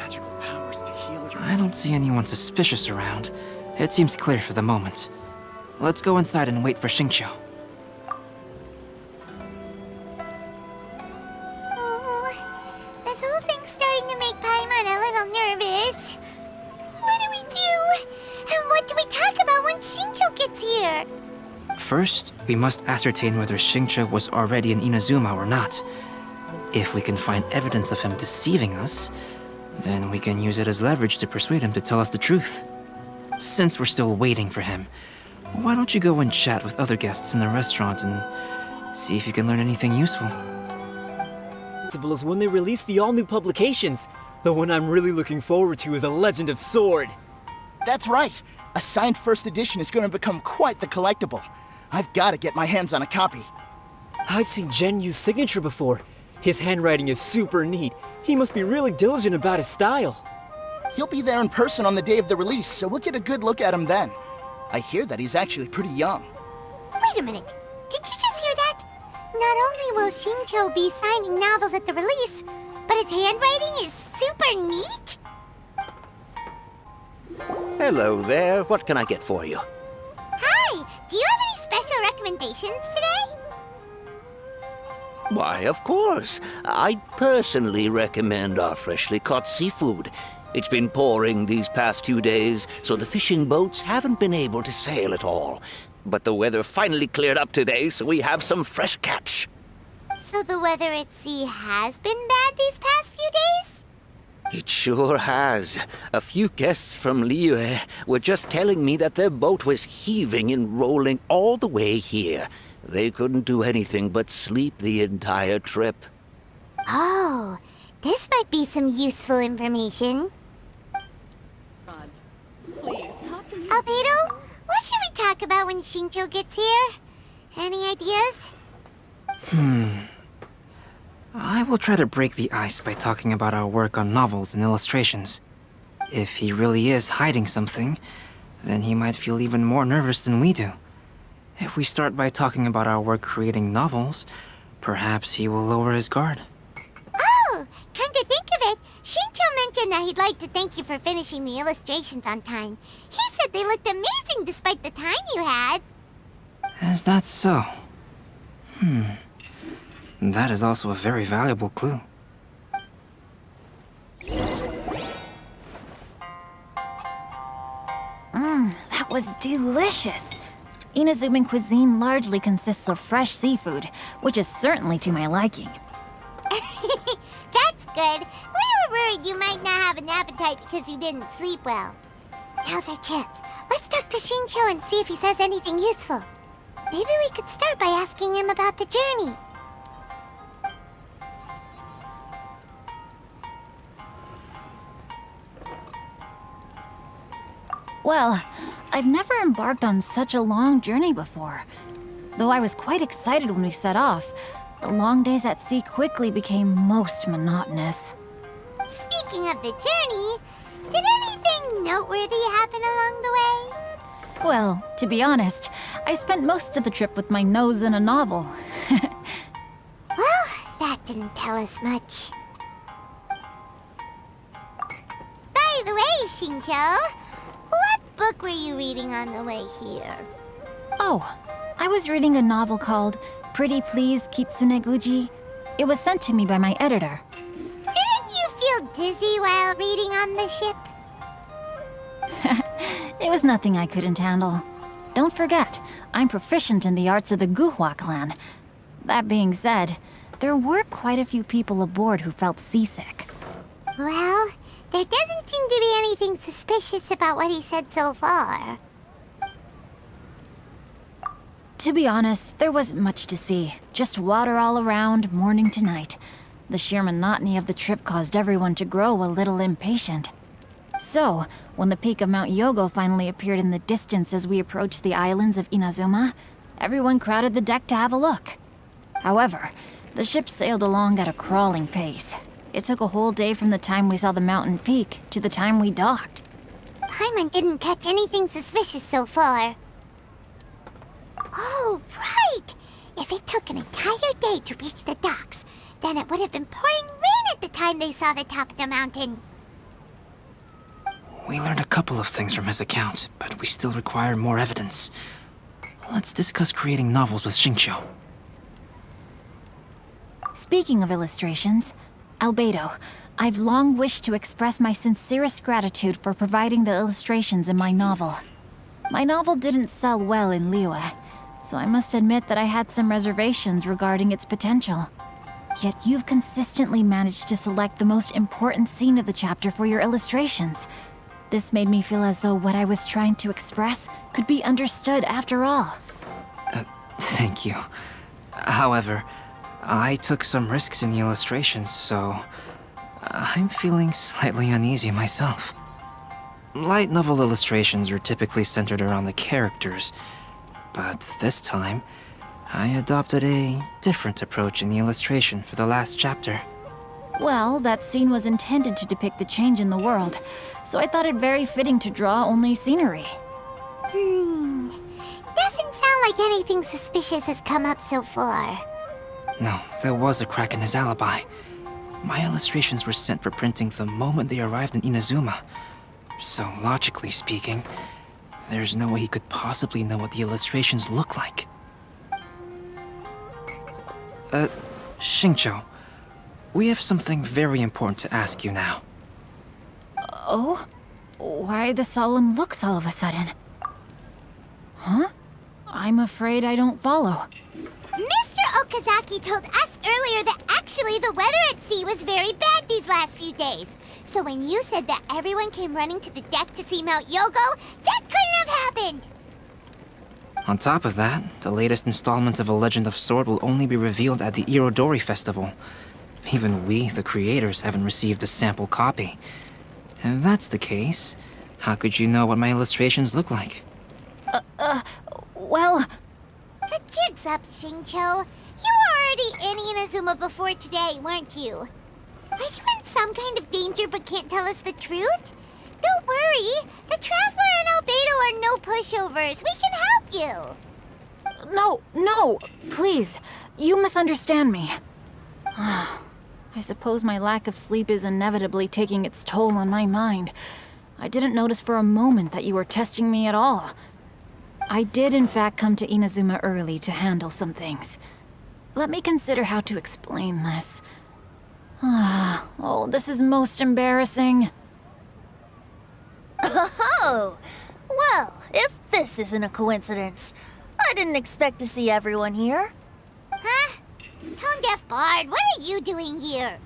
magical powers to heal your... I don't see anyone suspicious around. It seems clear for the moment. Let's go inside and wait for Xingqiu. Oh, this whole thing's starting to make Paimon a little nervous. What do we do? And what do we talk about when Xingqiu gets here? First, we must ascertain whether Xingqiu was already in Inazuma or not. If we can find evidence of him deceiving us, then we can use it as leverage to persuade him to tell us the truth. Since we're still waiting for him, why don't you go and chat with other guests in the restaurant and see if you can learn anything useful? Festival is when they release the all-new publications. The one I'm really looking forward to is A Legend of Sword. That's right. A signed first edition is going to become quite the collectible. I've got to get my hands on a copy. I've seen Genyu's signature before. His handwriting is super neat. He must be really diligent about his style. He'll be there in person on the day of the release, so we'll get a good look at him then. I hear that he's actually pretty young. Wait a minute. Did you just hear that? Not only will Xingqiu be signing novels at the release, but his handwriting is super neat? Hello there. What can I get for you? Hi! Do you have any special recommendations today? Why, of course. I'd personally recommend our freshly caught seafood. It's been pouring these past 2 days, so the fishing boats haven't been able to sail at all. But the weather finally cleared up today, so we have some fresh catch. So the weather at sea has been bad these past few days? It sure has. A few guests from Liyue were just telling me that their boat was heaving and rolling all the way here. They couldn't do anything but sleep the entire trip. Oh, this might be some useful information. Albedo, what should we talk about when Xingqiu gets here? Any ideas? I will try to break the ice by talking about our work on novels and illustrations. If he really is hiding something, then he might feel even more nervous than we do. If we start by talking about our work creating novels, perhaps he will lower his guard. Oh, come to think of it, Xingqiu mentioned that he'd like to thank you for finishing the illustrations on time. He said they looked amazing despite the time you had. Is that so? That is also a very valuable clue. That was delicious. Inazuman cuisine largely consists of fresh seafood, which is certainly to my liking. That's good. We were worried you might not have an appetite because you didn't sleep well. Now's our chance. Let's talk to Xingqiu and see if he says anything useful. Maybe we could start by asking him about the journey. Well, I've never embarked on such a long journey before. Though I was quite excited when we set off, the long days at sea quickly became most monotonous. Speaking of the journey, did anything noteworthy happen along the way? Well, to be honest, I spent most of the trip with my nose in a novel. Well, that didn't tell us much. By the way, Xingqiu, what book were you reading on the way here? Oh, I was reading a novel called Pretty Please Kitsune Guji. It was sent to me by my editor. Didn't you feel dizzy while reading on the ship? It was nothing I couldn't handle. Don't forget, I'm proficient in the arts of the Guhua clan. That being said, there were quite a few people aboard who felt seasick. Well, there doesn't seem to be anything suspicious about what he said so far. To be honest, there wasn't much to see. Just water all around, morning to night. The sheer monotony of the trip caused everyone to grow a little impatient. So, when the peak of Mount Yogo finally appeared in the distance as we approached the islands of Inazuma, everyone crowded the deck to have a look. However, the ship sailed along at a crawling pace. It took a whole day from the time we saw the mountain peak to the time we docked. Paimon didn't catch anything suspicious so far. Oh, right! If it took an entire day to reach the docks, then it would have been pouring rain at the time they saw the top of the mountain. We learned a couple of things from his account, but we still require more evidence. Let's discuss creating novels with Xingqiu. Speaking of illustrations, Albedo, I've long wished to express my sincerest gratitude for providing the illustrations in my novel. My novel didn't sell well in Liyue, so I must admit that I had some reservations regarding its potential. Yet you've consistently managed to select the most important scene of the chapter for your illustrations. This made me feel as though what I was trying to express could be understood after all. Thank you. However, I took some risks in the illustrations, so I'm feeling slightly uneasy myself. Light novel illustrations are typically centered around the characters, but this time, I adopted a different approach in the illustration for the last chapter. Well, that scene was intended to depict the change in the world, so I thought it very fitting to draw only scenery. Doesn't sound like anything suspicious has come up so far. No, there was a crack in his alibi. My illustrations were sent for printing the moment they arrived in Inazuma. So, logically speaking, there's no way he could possibly know what the illustrations look like. Xingqiu, we have something very important to ask you now. Oh? Why the solemn looks all of a sudden? Huh? I'm afraid I don't follow. Mr. Okazaki told us earlier that actually the weather at sea was very bad these last few days. So when you said that everyone came running to the deck to see Mount Yogo, that couldn't have happened! On top of that, the latest installment of A Legend of Sword will only be revealed at the Irodori Festival. Even we, the creators, haven't received a sample copy. If that's the case, how could you know what my illustrations look like? Well... The jig's up, Xingqiu. You were already in Inazuma before today, weren't you? Are you in some kind of danger but can't tell us the truth? Don't worry. The Traveler and Albedo are no pushovers. We can help you. No, please. You misunderstand me. I suppose my lack of sleep is inevitably taking its toll on my mind. I didn't notice for a moment that you were testing me at all. I did in fact come to Inazuma early to handle some things. Let me consider how to explain this. Oh, this is most embarrassing. Oh! Well, if this isn't a coincidence, I didn't expect to see everyone here. Huh? Tone-deaf Bard, what are you doing here?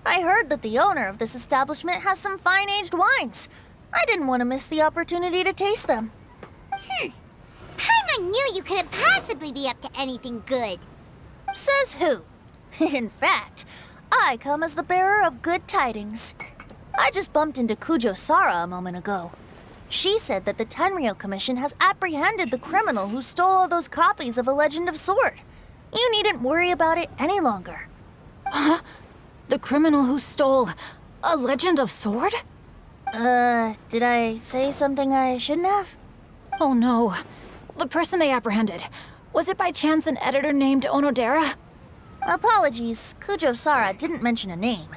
I heard that the owner of this establishment has some fine-aged wines. I didn't want to miss the opportunity to taste them. Paimon knew you couldn't possibly be up to anything good. Says who? In fact, I come as the bearer of good tidings. I just bumped into Kujo Sara a moment ago. She said that the Tenryou Commission has apprehended the criminal who stole all those copies of A Legend of Sword. You needn't worry about it any longer. Huh? The criminal who stole A Legend of Sword? Did I say something I shouldn't have? Oh no. The person they apprehended. Was it by chance an editor named Onodera? Apologies, Kujo Sara didn't mention a name.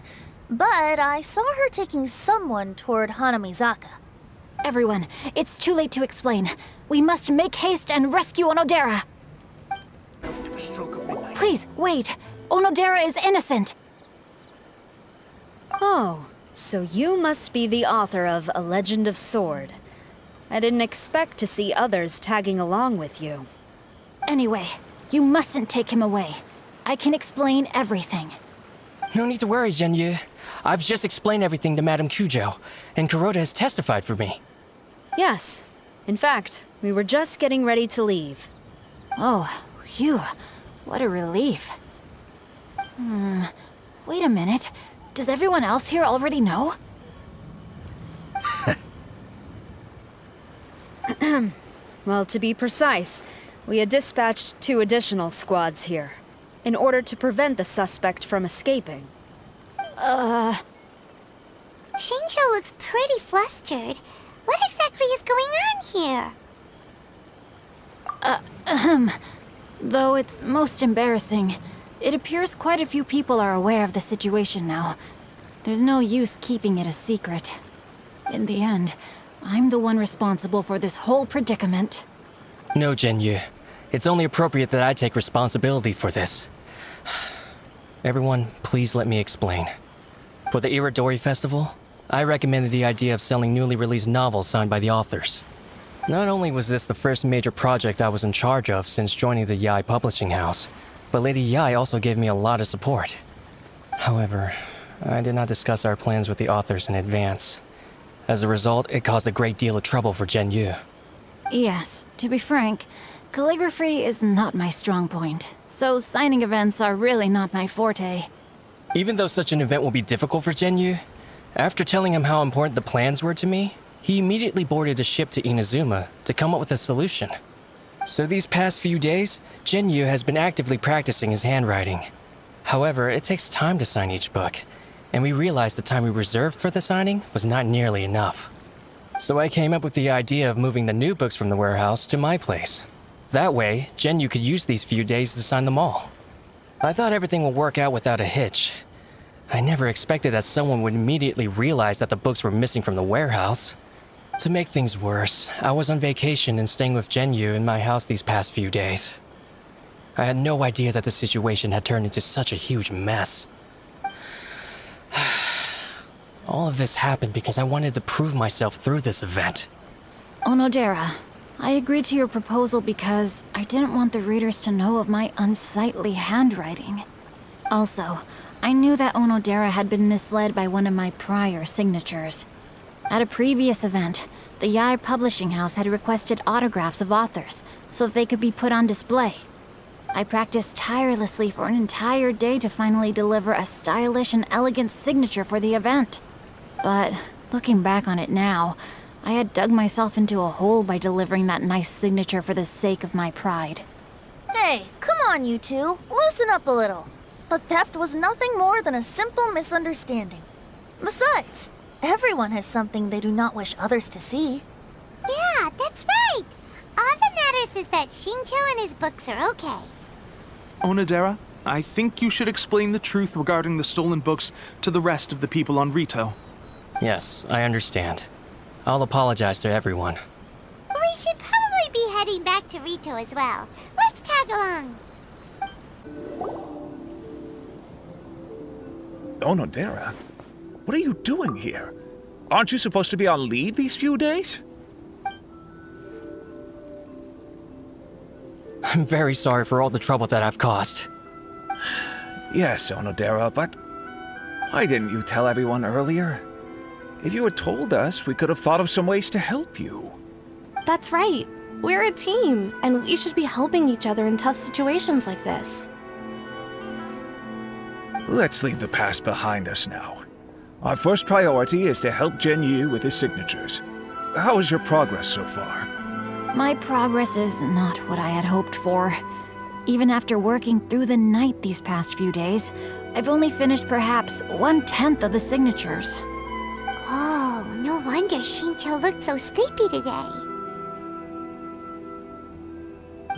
But I saw her taking someone toward Hanamizaka. Everyone, it's too late to explain. We must make haste and rescue Onodera. Please, wait. Onodera is innocent. Oh, so you must be the author of A Legend of Sword. I didn't expect to see others tagging along with you. Anyway, you mustn't take him away. I can explain everything. No need to worry, Zhenyu. I've just explained everything to Madame Kujo, and Kuroda has testified for me. Yes. In fact, we were just getting ready to leave. Oh, phew. What a relief. Wait a minute. Does everyone else here already know? Well, to be precise, we had dispatched 2 additional squads here, in order to prevent the suspect from escaping. Xingqiu looks pretty flustered. What exactly is going on here? Though it's most embarrassing, it appears quite a few people are aware of the situation now. There's no use keeping it a secret. In the end, I'm the one responsible for this whole predicament. No, Genyu. It's only appropriate that I take responsibility for this. Everyone, please let me explain. For the Iridori Festival, I recommended the idea of selling newly released novels signed by the authors. Not only was this the first major project I was in charge of since joining the Yae publishing house, but Lady Yae also gave me a lot of support. However, I did not discuss our plans with the authors in advance. As a result, it caused a great deal of trouble for Genyu. Yes, to be frank, calligraphy is not my strong point, so signing events are really not my forte. Even though such an event will be difficult for Genyu, after telling him how important the plans were to me, he immediately boarded a ship to Inazuma to come up with a solution. So these past few days, Genyu has been actively practicing his handwriting. However, it takes time to sign each book, and we realized the time we reserved for the signing was not nearly enough. So I came up with the idea of moving the new books from the warehouse to my place. That way, Genyu could use these few days to sign them all. I thought everything would work out without a hitch. I never expected that someone would immediately realize that the books were missing from the warehouse. To make things worse, I was on vacation and staying with Genyu in my house these past few days. I had no idea that the situation had turned into such a huge mess. All of this happened because I wanted to prove myself through this event. Onodera, I agreed to your proposal because I didn't want the readers to know of my unsightly handwriting. Also, I knew that Onodera had been misled by one of my prior signatures. At a previous event, the Yae publishing house had requested autographs of authors so that they could be put on display. I practiced tirelessly for an entire day to finally deliver a stylish and elegant signature for the event. But looking back on it now, I had dug myself into a hole by delivering that nice signature for the sake of my pride. Hey, come on, you two. Loosen up a little. The theft was nothing more than a simple misunderstanding. Besides, everyone has something they do not wish others to see. Yeah, that's right. All that matters is that Shincho and his books are okay. Onodera, I think you should explain the truth regarding the stolen books to the rest of the people on Rito. Yes, I understand. I'll apologize to everyone. We should probably be heading back to Rito as well. Let's tag along. Onodera, what are you doing here? Aren't you supposed to be on leave these few days? I'm very sorry for all the trouble that I've caused. Yes, Onodera, but why didn't you tell everyone earlier? If you had told us, we could have thought of some ways to help you. That's right. We're a team, and we should be helping each other in tough situations like this. Let's leave the past behind us now. Our first priority is to help Genyu with his signatures. How is your progress so far? My progress is not what I had hoped for. Even after working through the night these past few days, I've only finished perhaps 1/10 of the signatures. Oh, no wonder Shincho looked so sleepy today.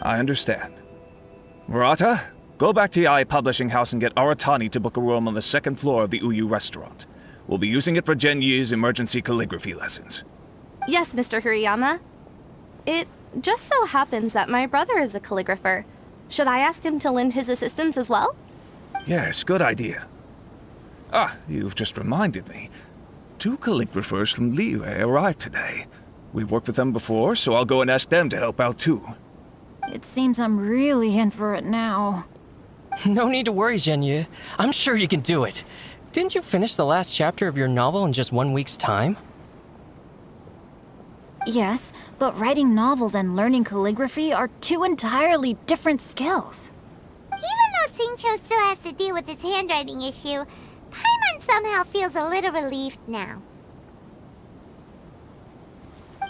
I understand. Murata, go back to Yae Publishing House and get Aratani to book a room on the second floor of the Uyu restaurant. We'll be using it for Genyu's emergency calligraphy lessons. Yes, Mr. Hirayama. It just so happens that my brother is a calligrapher. Should I ask him to lend his assistance as well? Yes, good idea. Ah, you've just reminded me. 2 calligraphers from Liyue arrived today. We've worked with them before, so I'll go and ask them to help out too. It seems I'm really in for it now. No need to worry, Genyu. I'm sure you can do it. Didn't you finish the last chapter of your novel in just 1 week's time? Yes, but writing novels and learning calligraphy are 2 entirely different skills. Even though Shincho still has to deal with his handwriting issue, Paimon somehow feels a little relieved now.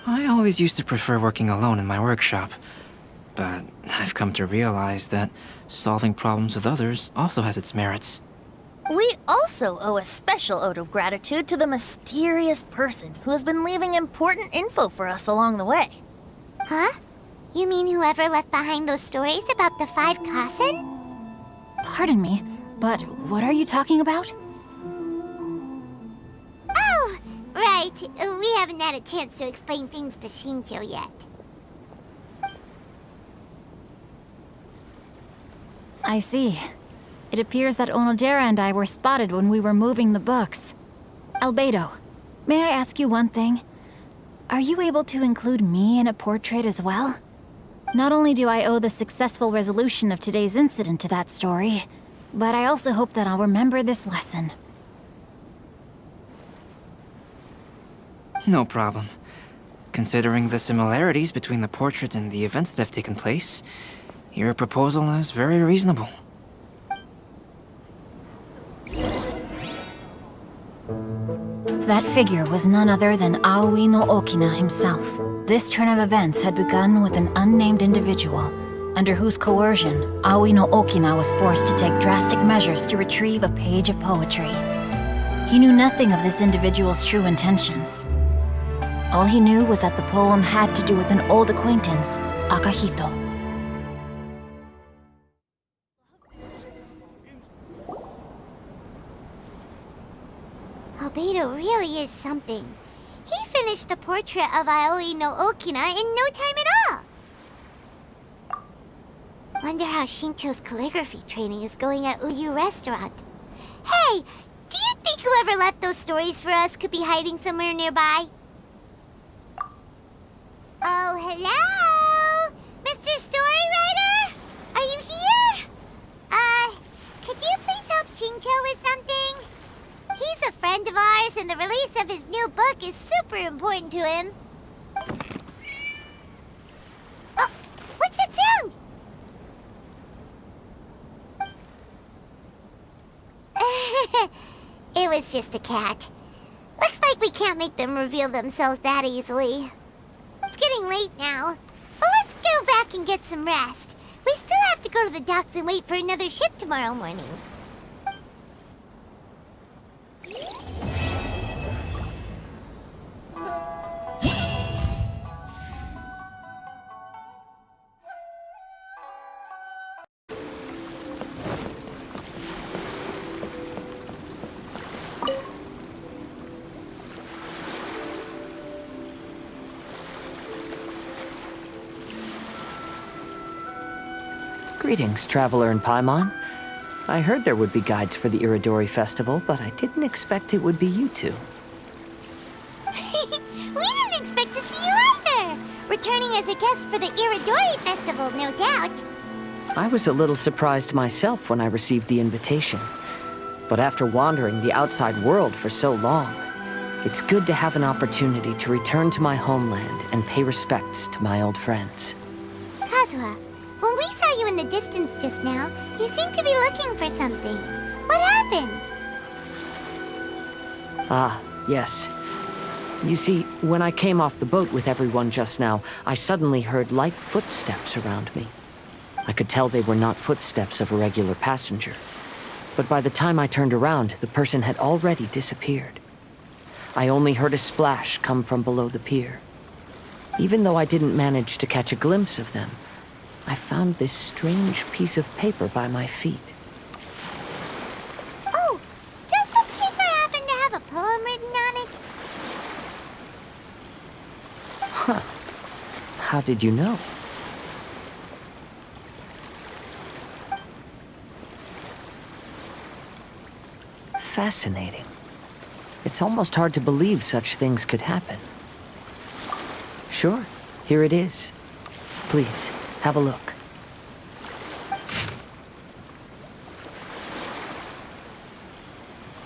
I always used to prefer working alone in my workshop, but I've come to realize that solving problems with others also has its merits. We also owe a special ode of gratitude to the mysterious person who has been leaving important info for us along the way. Huh? You mean whoever left behind those stories about the 5 Kasen? Pardon me, but what are you talking about? Oh, Right. We haven't had a chance to explain things to Shincho yet. I see. It appears that Onodera and I were spotted when we were moving the books. Albedo, may I ask you one thing? Are you able to include me in a portrait as well? Not only do I owe the successful resolution of today's incident to that story, but I also hope that I'll remember this lesson. No problem. Considering the similarities between the portrait and the events that have taken place, your proposal is very reasonable. That figure was none other than Aoi no Okina himself. This turn of events had begun with an unnamed individual, under whose coercion, Aoi no Okina was forced to take drastic measures to retrieve a page of poetry. He knew nothing of this individual's true intentions. All he knew was that the poem had to do with an old acquaintance, Akahito. Albedo really is something. He finished the portrait of Aoi no Okina in no time at all. Wonder how Shincho's calligraphy training is going at Uyu Restaurant. Hey, do you think whoever left those stories for us could be hiding somewhere nearby? Oh, hello? Mr. Storywriter? Are you here? Could you please help Shincho with something? He's a friend of ours, and the release of his new book is super important to him. Oh, what's that sound? It was just a cat. Looks like we can't make them reveal themselves that easily. It's getting late now, but let's go back and get some rest. We still have to go to the docks and wait for another ship tomorrow morning. Greetings, traveler in Paimon. I heard there would be guides for the Iridori Festival, but I didn't expect it would be you two. We didn't expect to see you either! Returning as a guest for the Iridori Festival, no doubt. I was a little surprised myself when I received the invitation. But after wandering the outside world for so long, it's good to have an opportunity to return to my homeland and pay respects to my old friends. Kazuha, when we saw you in the distance just now, you seemed to be looking for something. What happened? Ah, yes. You see, when I came off the boat with everyone just now, I suddenly heard light footsteps around me. I could tell they were not footsteps of a regular passenger. But by the time I turned around, the person had already disappeared. I only heard a splash come from below the pier. Even though I didn't manage to catch a glimpse of them, I found this strange piece of paper by my feet. Oh, does the paper happen to have a poem written on it? Huh. How did you know? Fascinating. It's almost hard to believe such things could happen. Sure, here it is. Please, have a look.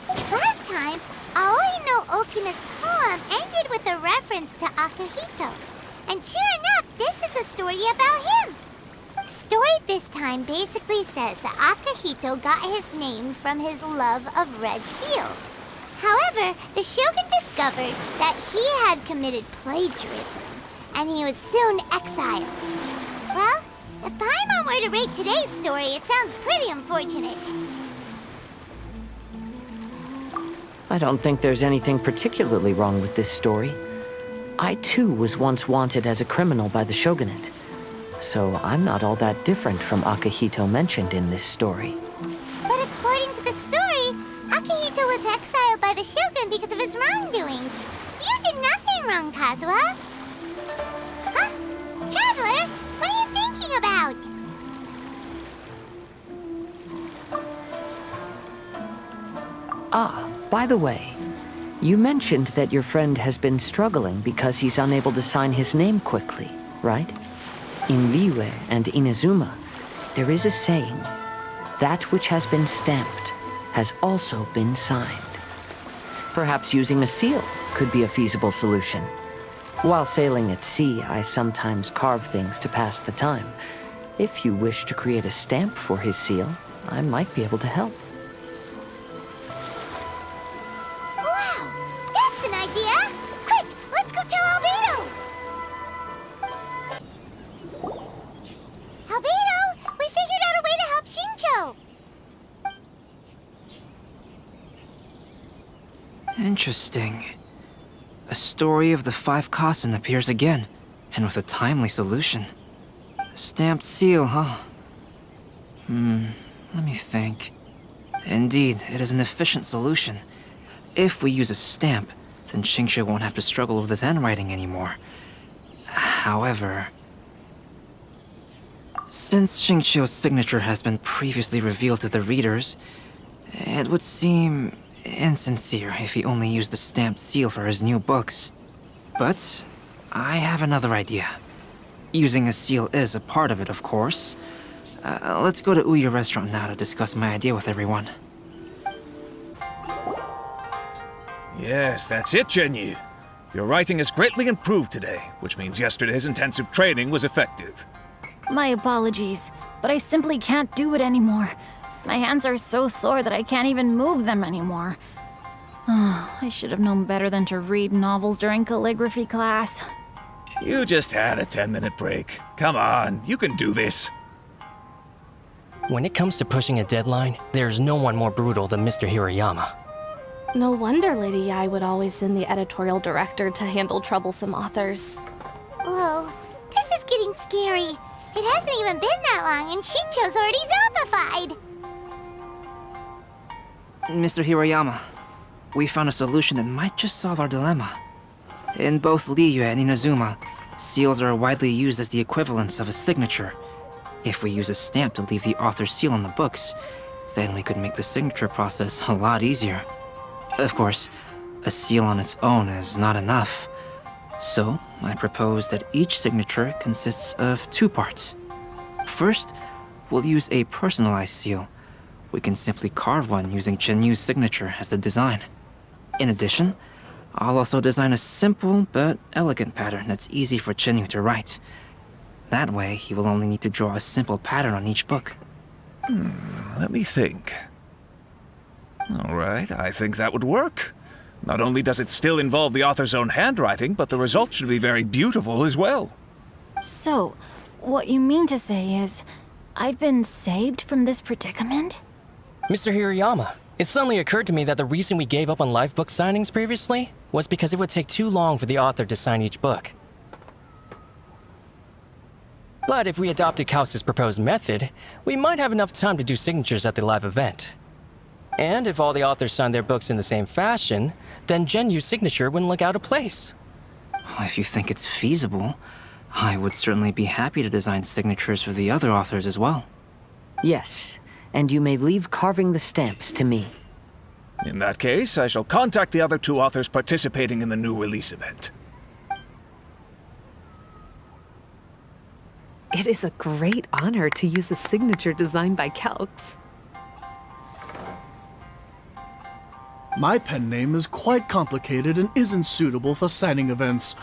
Last time, Aoi no Okina's poem ended with a reference to Akahito. And sure enough, this is a story about him. The story this time basically says that Akahito got his name from his love of red seals. However, the shogun discovered that he had committed plagiarism, and he was soon exiled. Well, if Paimon were to rate today's story, it sounds pretty unfortunate. I don't think there's anything particularly wrong with this story. I too was once wanted as a criminal by the shogunate. So I'm not all that different from Akahito mentioned in this story. But according to the story, Akahito was exiled by the shogun because of his wrongdoings. By the way, you mentioned that your friend has been struggling because he's unable to sign his name quickly, right? In Liyue and Inazuma, there is a saying, that which has been stamped has also been signed. Perhaps using a seal could be a feasible solution. While sailing at sea, I sometimes carve things to pass the time. If you wish to create a stamp for his seal, I might be able to help. Wow! That's an idea! Quick, let's go tell Albedo! Albedo, we figured out a way to help Shincho! Interesting. A story of the 5 Kasen appears again, and with a timely solution. A stamped seal, huh? Let me think. Indeed, it is an efficient solution. If we use a stamp, then Xingqiu won't have to struggle with his handwriting anymore. However, since Xingqiu's signature has been previously revealed to the readers, it would seem insincere if he only used the stamped seal for his new books. But I have another idea. Using a seal is a part of it, of course. Let's go to Uyu Restaurant now to discuss my idea with everyone. Yes, that's it, Genyu. Your writing has greatly improved today, which means yesterday's intensive training was effective. My apologies, but I simply can't do it anymore. My hands are so sore that I can't even move them anymore. I should have known better than to read novels during calligraphy class. You just had a 10-minute break. Come on, you can do this. When it comes to pushing a deadline, there's no one more brutal than Mr. Hirayama. No wonder Lady Yai would always send the editorial director to handle troublesome authors. Whoa, this is getting scary. It hasn't even been that long and Shincho's already zombified. Mr. Hirayama, we found a solution that might just solve our dilemma. In both Liyue and Inazuma, seals are widely used as the equivalents of a signature. If we use a stamp to leave the author's seal on the books, then we could make the signature process a lot easier. Of course, a seal on its own is not enough. So, I propose that each signature consists of 2 parts. First, we'll use a personalized seal. We can simply carve one using Chenyu's signature as the design. In addition, I'll also design a simple but elegant pattern that's easy for Chenyu to write. That way, he will only need to draw a simple pattern on each book. Let me think. All right, I think that would work. Not only does it still involve the author's own handwriting, but the result should be very beautiful as well. So, what you mean to say is, I've been saved from this predicament? Mr. Hirayama, it suddenly occurred to me that the reason we gave up on live book signings previously was because it would take too long for the author to sign each book. But if we adopted Calx's proposed method, we might have enough time to do signatures at the live event. And if all the authors signed their books in the same fashion, then Genyu's signature wouldn't look out of place. If you think it's feasible, I would certainly be happy to design signatures for the other authors as well. Yes, and you may leave carving the stamps to me. In that case, I shall contact the other 2 authors participating in the new release event. It is a great honor to use a signature designed by Calx. My pen name is quite complicated and isn't suitable for signing events.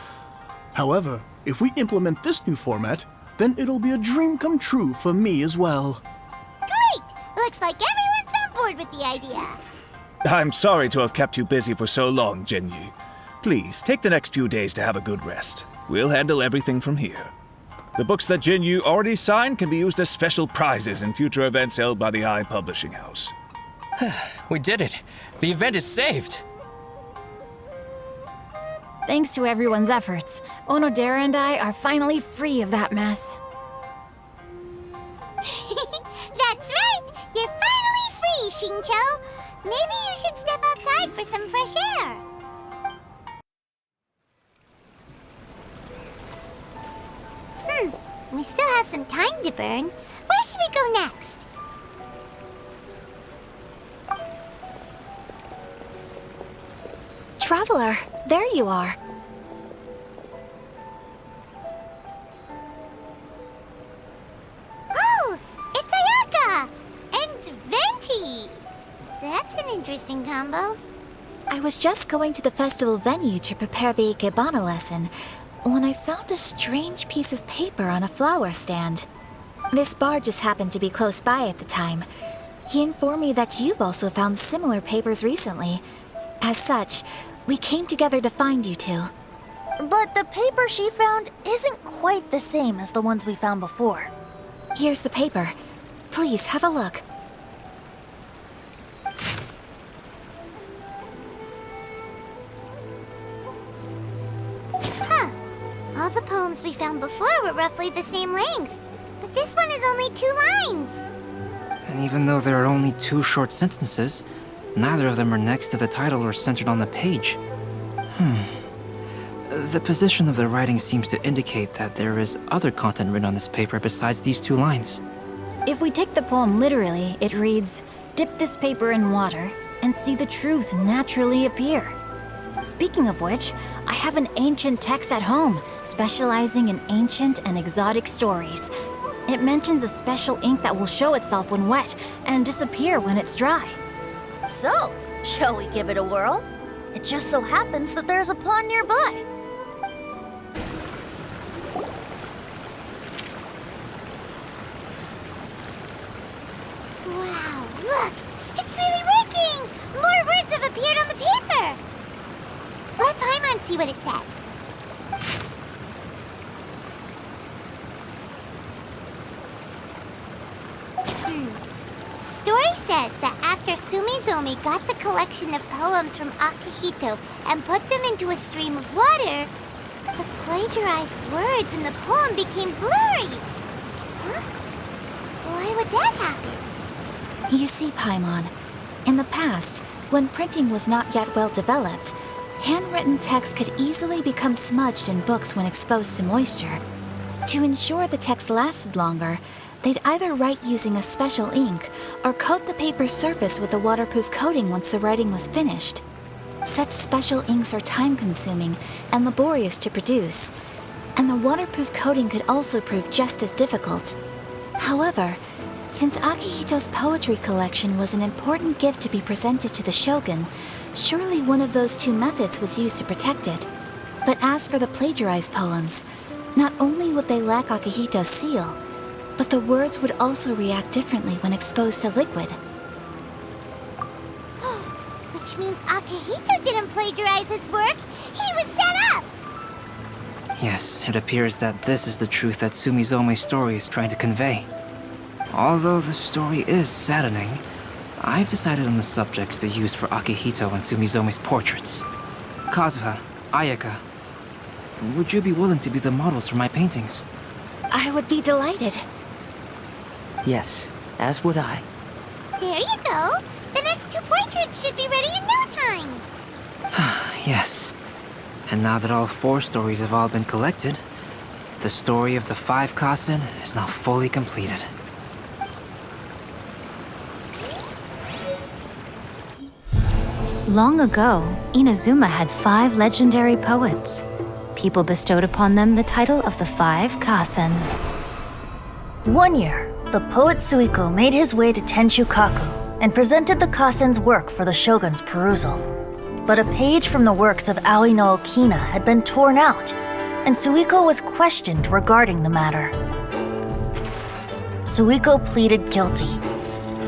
However, if we implement this new format, then it'll be a dream come true for me as well. Great! Looks like everyone's on board with the idea. I'm sorry to have kept you busy for so long, Genyu. Please, take the next few days to have a good rest. We'll handle everything from here. The books that Genyu already signed can be used as special prizes in future events held by the Eye Publishing House. We did it! The event is saved! Thanks to everyone's efforts, Onodera and I are finally free of that mess. That's right! You're finally free, Xingqiu! Maybe you should step outside for some fresh air. We still have some time to burn. Where should we go next? Traveler, there you are. Oh, it's Ayaka! And Venti! That's an interesting combo. I was just going to the festival venue to prepare the Ikebana lesson when I found a strange piece of paper on a flower stand. This bard just happened to be close by at the time. He informed me that you've also found similar papers recently. As such, we came together to find you two. But the paper she found isn't quite the same as the ones we found before. Here's the paper. Please have a look. Huh. All the poems we found before were roughly the same length. But this one is only 2 lines. And even though there are only 2 short sentences, neither of them are next to the title or centered on the page. The position of the writing seems to indicate that there is other content written on this paper besides these 2 lines. If we take the poem literally, it reads, "Dip this paper in water and see the truth naturally appear." Speaking of which, I have an ancient text at home, specializing in ancient and exotic stories. It mentions a special ink that will show itself when wet and disappear when it's dry. So, shall we give it a whirl? It just so happens that there's a pond nearby. Wow, look! It's really working! More words have appeared on the paper! Let Paimon see what it says. Story says that after Sumizomi got the collection of poems from Akihito and put them into a stream of water, the plagiarized words in the poem became blurry. Huh? Why would that happen? You see, Paimon, in the past, when printing was not yet well developed, handwritten text could easily become smudged in books when exposed to moisture. To ensure the text lasted longer, they'd either write using a special ink or coat the paper's surface with a waterproof coating once the writing was finished. Such special inks are time-consuming and laborious to produce, and the waterproof coating could also prove just as difficult. However, since Akihito's poetry collection was an important gift to be presented to the shogun, surely one of those 2 methods was used to protect it. But as for the plagiarized poems, not only would they lack Akihito's seal, but the words would also react differently when exposed to liquid. Which means Akihito didn't plagiarize his work. He was set up! Yes, it appears that this is the truth that Sumizome's story is trying to convey. Although the story is saddening, I've decided on the subjects to use for Akihito and Sumizome's portraits. Kazuha, Ayaka, would you be willing to be the models for my paintings? I would be delighted. Yes, as would I. There you go. The next 2 portraits should be ready in no time. Yes. And now that all 4 stories have all been collected, the story of the 5 Kasen is now fully completed. Long ago, Inazuma had 5 legendary poets. People bestowed upon them the title of the 5 Kasen. One year, the poet Suiko made his way to Tenshukaku and presented the Kasen's work for the shogun's perusal. But a page from the works of Aoi no Okina had been torn out, and Suiko was questioned regarding the matter. Suiko pleaded guilty.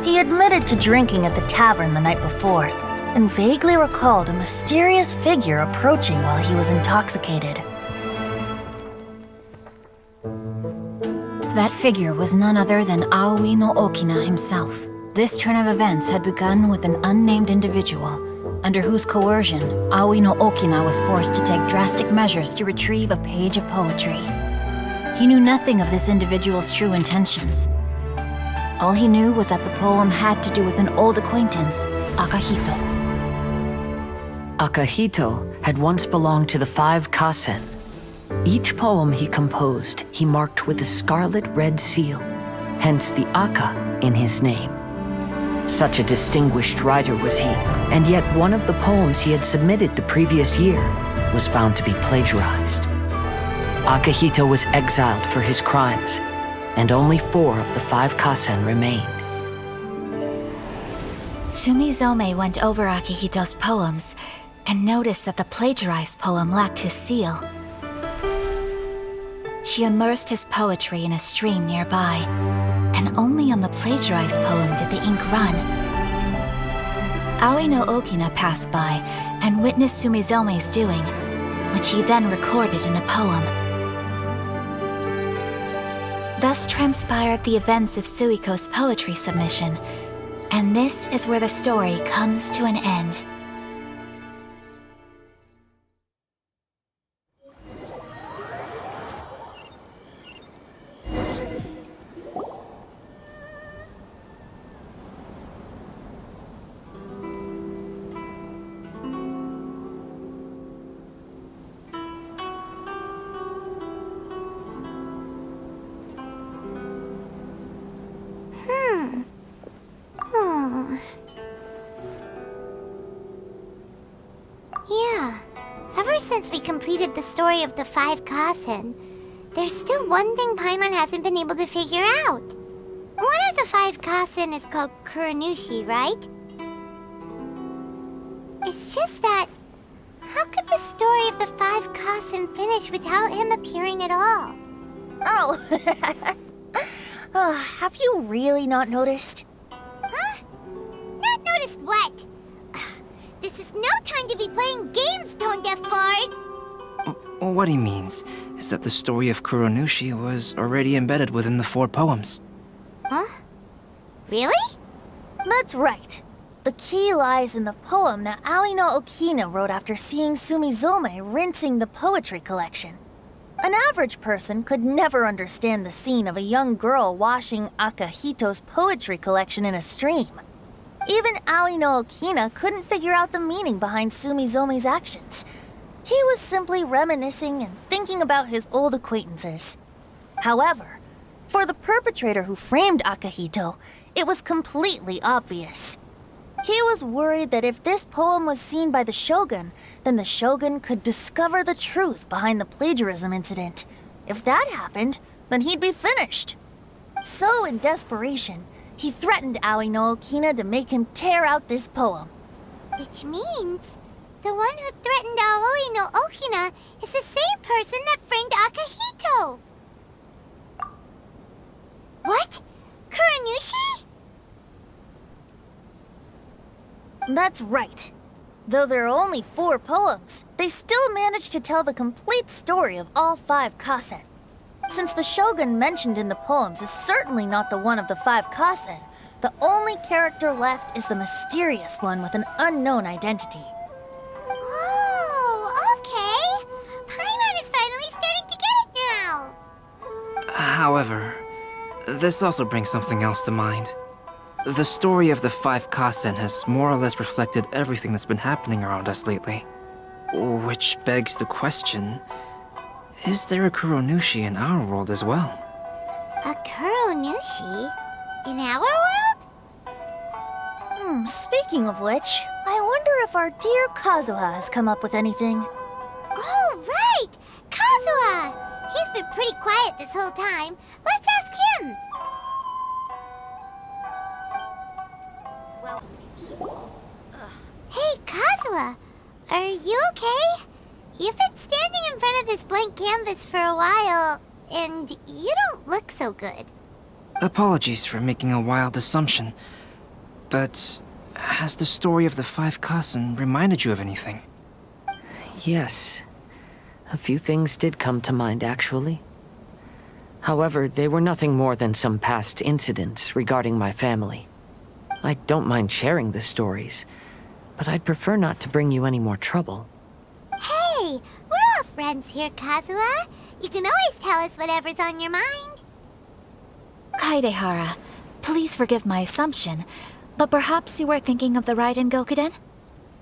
He admitted to drinking at the tavern the night before, and vaguely recalled a mysterious figure approaching while he was intoxicated. That figure was none other than Aoi no Okina himself. This turn of events had begun with an unnamed individual, under whose coercion Aoi no Okina was forced to take drastic measures to retrieve a page of poetry. He knew nothing of this individual's true intentions. All he knew was that the poem had to do with an old acquaintance, Akihito. Akihito had once belonged to the 5 Kasen. Each poem he composed, he marked with a scarlet red seal, hence the Aka in his name. Such a distinguished writer was he, and yet one of the poems he had submitted the previous year was found to be plagiarized. Akihito was exiled for his crimes, and only 4 of the 5 kasen remained. Sumizome went over Akihito's poems and noticed that the plagiarized poem lacked his seal. She immersed his poetry in a stream nearby, and only on the plagiarized poem did the ink run. Aoi no Okina passed by and witnessed Sumizome's doing, which he then recorded in a poem. Thus transpired the events of Suiko's poetry submission, and this is where the story comes to an end. Yeah. Ever since we completed the story of the 5 kasen, there's still one thing Paimon hasn't been able to figure out. One of the 5 kasen is called Kuronushi, right? It's just that, how could the story of the 5 kasen finish without him appearing at all? Oh, have you really not noticed? Huh? Not noticed what? This is no time to be playing games, Tone Deaf Bard! What he means is that the story of Kuronushi was already embedded within the 4 poems. Huh? Really? That's right. The key lies in the poem that Aoi no Okina wrote after seeing Sumizome rinsing the poetry collection. An average person could never understand the scene of a young girl washing Akihito's poetry collection in a stream. Even Aoi no Okina couldn't figure out the meaning behind Sumizome's actions. He was simply reminiscing and thinking about his old acquaintances. However, for the perpetrator who framed Akihito, it was completely obvious. He was worried that if this poem was seen by the Shogun, then the Shogun could discover the truth behind the plagiarism incident. If that happened, then he'd be finished. So, in desperation, he threatened Aoi no Okina to make him tear out this poem. Which means the one who threatened Aoi no Okina is the same person that framed Akihito. What? Kuronushi? That's right. Though there are only 4 poems, they still managed to tell the complete story of all 5 kasen. Since the Shogun mentioned in the poems is certainly not the one of the 5 kasen, the only character left is the mysterious one with an unknown identity. Oh, okay. Paimon is finally starting to get it now. However, this also brings something else to mind. The story of the 5 kasen has more or less reflected everything that's been happening around us lately. Which begs the question, is there a Kuronushi in our world as well? A Kuronushi? In our world? Speaking of which, I wonder if our dear Kazuha has come up with anything. Oh, right! Kazuha! He's been pretty quiet this whole time. Let's ask him! Hey, Kazuha! Are you okay? You've been standing in front of this blank canvas for a while, and you don't look so good. Apologies for making a wild assumption, but has the story of the 5 kasen reminded you of anything? Yes. A few things did come to mind, actually. However, they were nothing more than some past incidents regarding my family. I don't mind sharing the stories, but I'd prefer not to bring you any more trouble. Hey, we're all friends here, Kazuha. You can always tell us whatever's on your mind. Kaidehara, please forgive my assumption, but perhaps you were thinking of the Raiden Gokuden?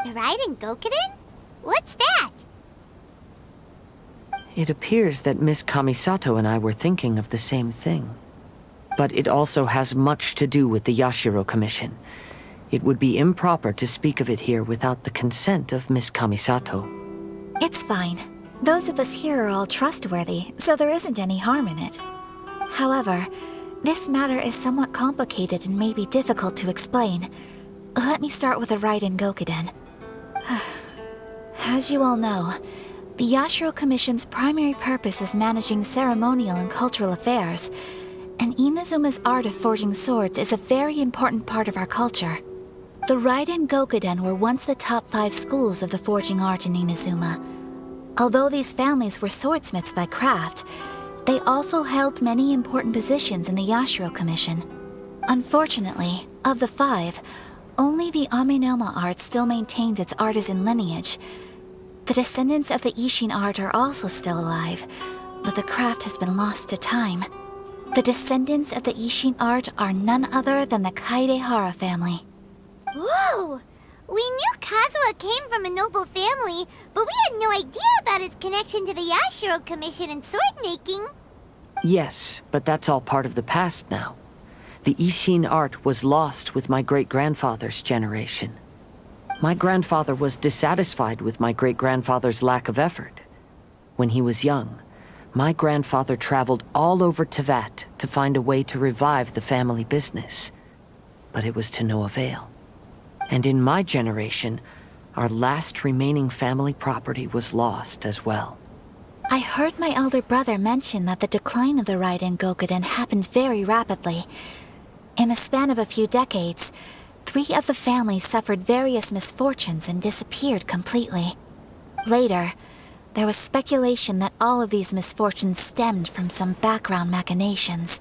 The Raiden Gokuden? What's that? It appears that Miss Kamisato and I were thinking of the same thing. But it also has much to do with the Yashiro Commission, It would be improper to speak of it here without the consent of Miss Kamisato. It's fine. Those of us here are all trustworthy, so there isn't any harm in it. However, this matter is somewhat complicated and may be difficult to explain. Let me start with the Raiden Gokuden. As you all know, the Yashiro Commission's primary purpose is managing ceremonial and cultural affairs, and Inazuma's art of forging swords is a very important part of our culture. The Raiden Gokuden were once the top 5 schools of the forging art in Inazuma. Although these families were swordsmiths by craft, they also held many important positions in the Yashiro Commission. Unfortunately, of the 5, only the Amenoma art still maintains its artisan lineage. The descendants of the Ishin art are also still alive, but the craft has been lost to time. The descendants of the Ishin art are none other than the Kaidehara family. Whoa! We knew Kazuha came from a noble family, but we had no idea about his connection to the Yashiro Commission and sword making. Yes, but that's all part of the past now. The Ishin art was lost with my great-grandfather's generation. My grandfather was dissatisfied with my great-grandfather's lack of effort. When he was young, my grandfather traveled all over Tevat to find a way to revive the family business. But it was to no avail. And in my generation, our last remaining family property was lost as well. I heard my elder brother mention that the decline of the Raiden Gokuden happened very rapidly. In the span of a few decades, 3 of the families suffered various misfortunes and disappeared completely. Later, there was speculation that all of these misfortunes stemmed from some background machinations,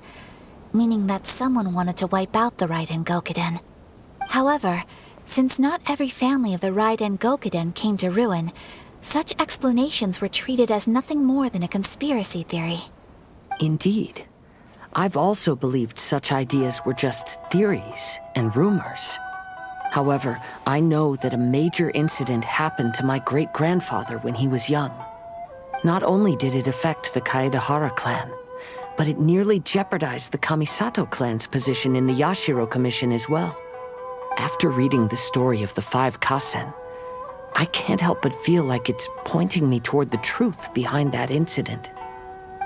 meaning that someone wanted to wipe out the Raiden Gokuden. However, since not every family of the Raiden Gokuden came to ruin, such explanations were treated as nothing more than a conspiracy theory. Indeed. I've also believed such ideas were just theories and rumors. However, I know that a major incident happened to my great-grandfather when he was young. Not only did it affect the Kaedehara clan, but it nearly jeopardized the Kamisato clan's position in the Yashiro Commission as well. After reading the story of the 5 Kasen, I can't help but feel like it's pointing me toward the truth behind that incident.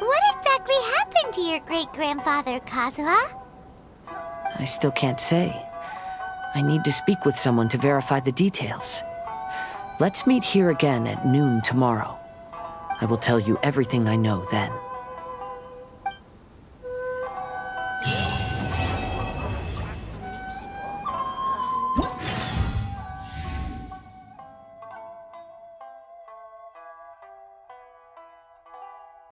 What exactly happened to your great-grandfather, Kazuha? I still can't say. I need to speak with someone to verify the details. Let's meet here again at noon tomorrow. I will tell you everything I know then.